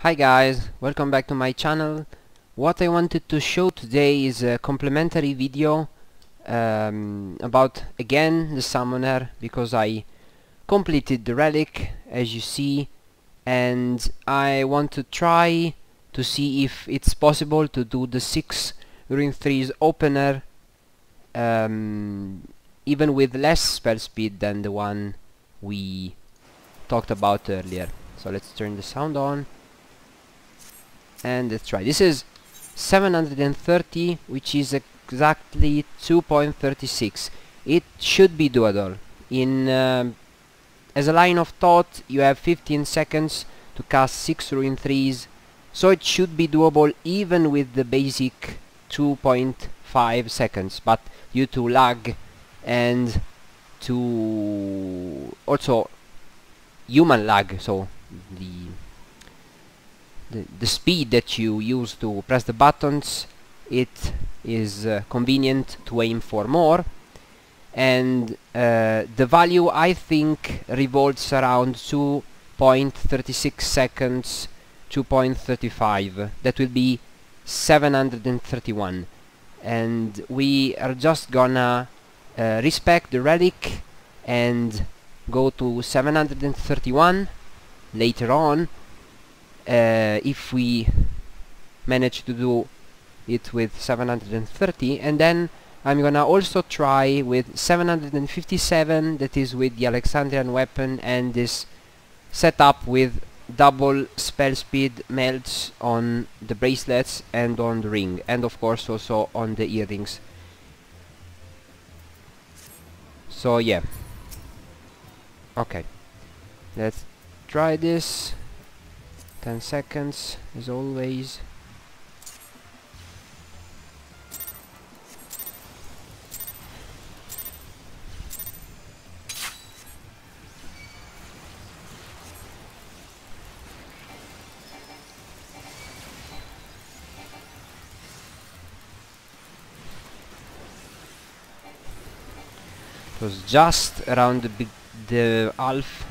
Hi guys, welcome back to my channel. What I wanted to show today is a complimentary video about again the summoner, because I completed the relic as you see, and I want to try to see if it's possible to do the 6 Ruin 3's opener even with less spell speed than the one we talked about earlier. So let's turn the sound on and let's try. This is 730, which is exactly 2.36. It should be doable. In as a line of thought, you have 15 seconds to cast 6 Ruin 3s, so it should be doable even with the basic 2.5 seconds, but due to lag and to also human lag, so the speed that you use to press the buttons, it is convenient to aim for more, and the value I think revolves around 2.36 seconds, 2.35. That will be 731, and we are just gonna respec the relic and go to 731 later on, if we manage to do it with 730, and then I'm gonna also try with 757, that is with the Alexandrian weapon, and this setup with double spell speed melts on the bracelets and on the ring, and of course also on the earrings. So yeah, okay, let's try this. 10 seconds as always. It was just around the half,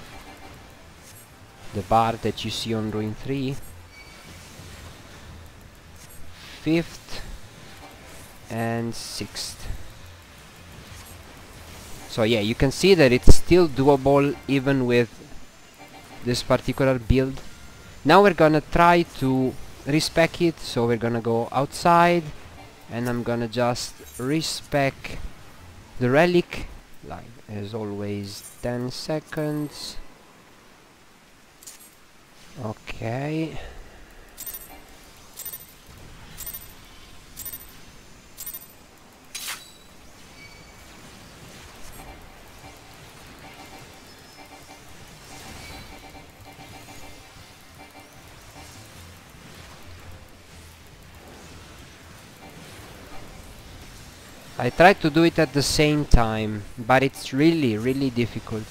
the bar that you see on Ruin 3. 5th and 6th. So yeah, you can see that it's still doable even with this particular build. Now we're gonna try to respec it, so we're gonna go outside and I'm gonna just respec the relic, like as always. 10 seconds. Okay. I tried to do it at the same time, but it's really difficult.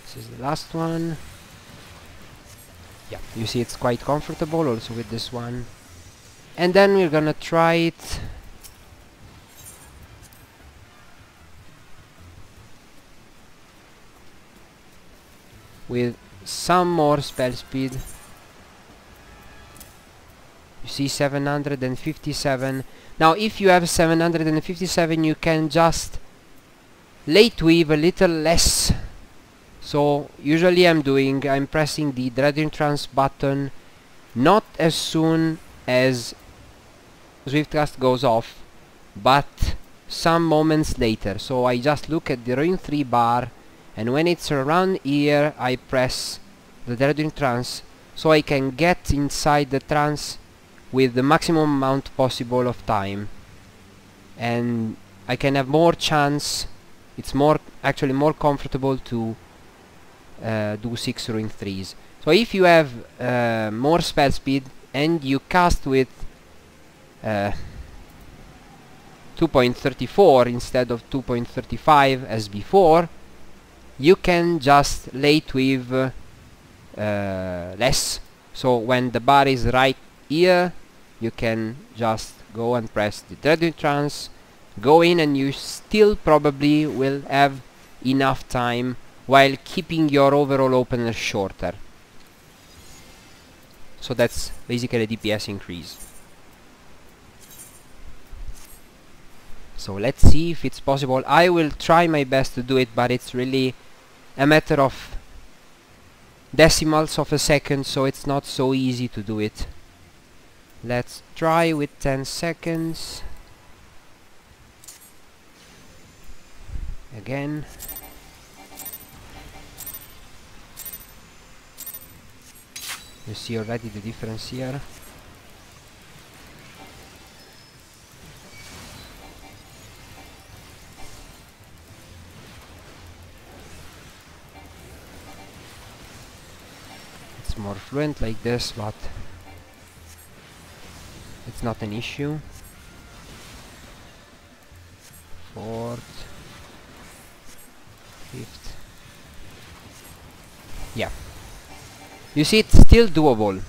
This is the last one. Yeah, you see it's quite comfortable also with this one. And then we're gonna try it with some more spell speed. You see 757. Now if you have 757, you can just late weave a little less. So usually I'm pressing the Dread Trance button not as soon as Swiftcast goes off, but some moments later. So I just look at the Ruin 3 bar, and when it's around here I press the Dread Trance, so I can get inside the trance with the maximum amount possible of time, and I can have more chance. It's actually more comfortable to do 6 Ruin 3s. So if you have more spell speed and you cast with 2.34 instead of 2.35 as before, you can just late weave less. So when the bar is right here, you can just go and press the Dread Trance, go in, and you still probably will have enough time while keeping your overall opener shorter. So that's basically a DPS increase. So let's see if it's possible. I will try my best to do it, but it's really a matter of decimals of a second, so it's not so easy to do it. Let's try with 10 seconds. Again. You see already the difference here. It's more fluent like this, but it's not an issue. Fourth, fifth. Yeah. You see, it's still doable.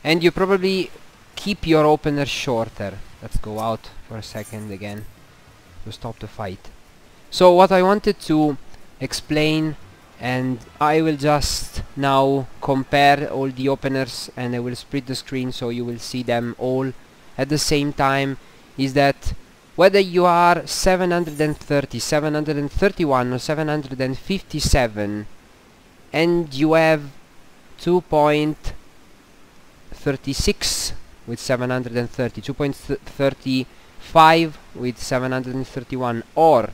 And you probably keep your opener shorter. Let's go out for a second again to stop the fight. So what I wanted to explain, and I will just now compare all the openers and I will split the screen so you will see them all at the same time, is that whether you are 730, 731 or 757 and you have 2.36 with 730, 2.35 with 731 or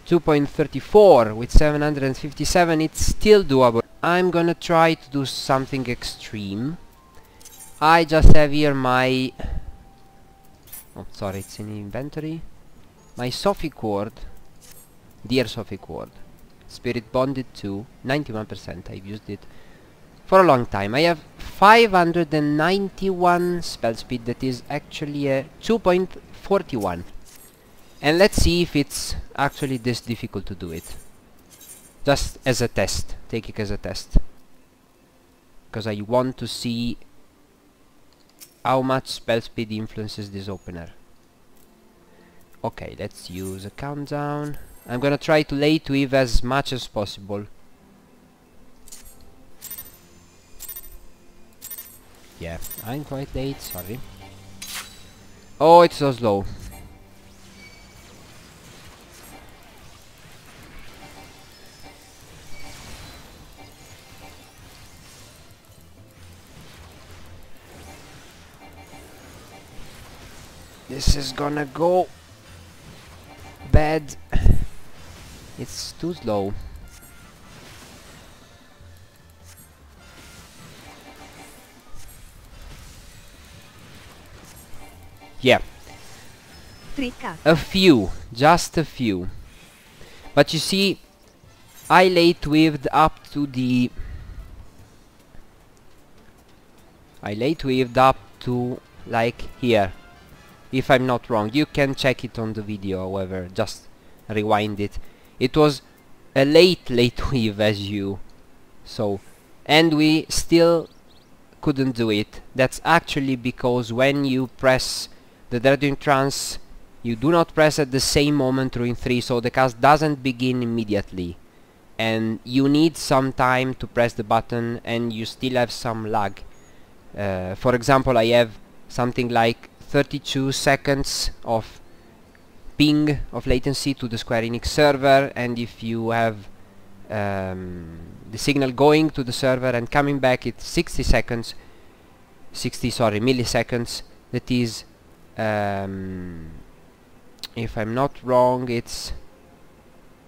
2.34 with 757, it's still doable. I'm gonna try to do something extreme. I just have here my... oh, sorry, it's in inventory. My Sophie Cord, Dear Sophie Cord, Spirit Bonded to 91%. I've used it for a long time. I have 591 spell speed, that is actually a 2.41. And let's see if it's actually this difficult to do it. Just as a test. Take it as a test. Because I want to see how much spell speed influences this opener. Okay, let's use a countdown. I'm gonna try to late weave as much as possible. Yeah, I'm quite late, sorry. Oh, it's so slow. This is gonna go bad. It's too slow. Yeah. A few. Just a few. But you see, I late weaved up to the... I late weaved up to like here. If I'm not wrong. You can check it on the video, however, just rewind it. It was a late weave as you saw. And we still couldn't do it. That's actually because when you press the Dreadwing Trance, you do not press at the same moment Ruin 3, so the cast doesn't begin immediately. And you need some time to press the button and you still have some lag. For example, I have something like 32 seconds of ping of latency to the Square Enix server, and if you have the signal going to the server and coming back, it's 60 seconds, milliseconds. That is, if I'm not wrong, it's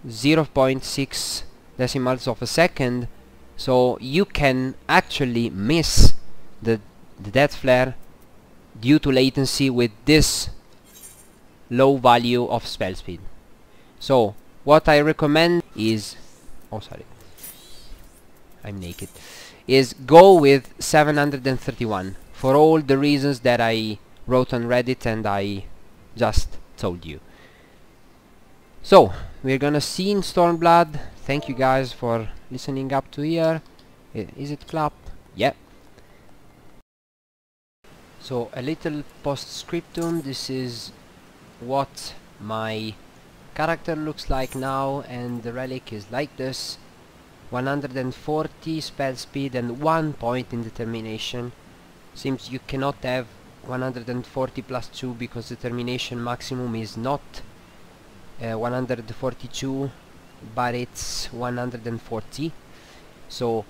0.6 decimals of a second, so you can actually miss the death flare due to latency with this low value of spell speed. So what I recommend is, oh sorry, I'm naked, is go with 731 for all the reasons that I wrote on Reddit and I just told you. So we're gonna see in Stormblood. Thank you guys for listening up to here. Is it clap? Yeah. So a little postscriptum. This is what my character looks like now, and the relic is like this. 140 spell speed and 1 point in determination. Seems you cannot have 140 plus 2 because determination maximum is not 142, but it's 140. So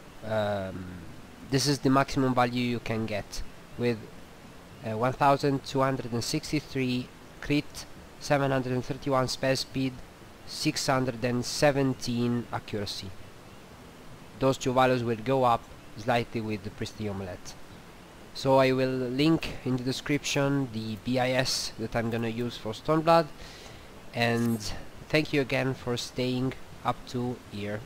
this is the maximum value you can get with 1263 crit, 731 spell speed, 617 accuracy. Those two values will go up slightly with the Priestly Omelette. So I will link in the description the BIS that I'm gonna use for Stormblood, and thank you again for staying up to here.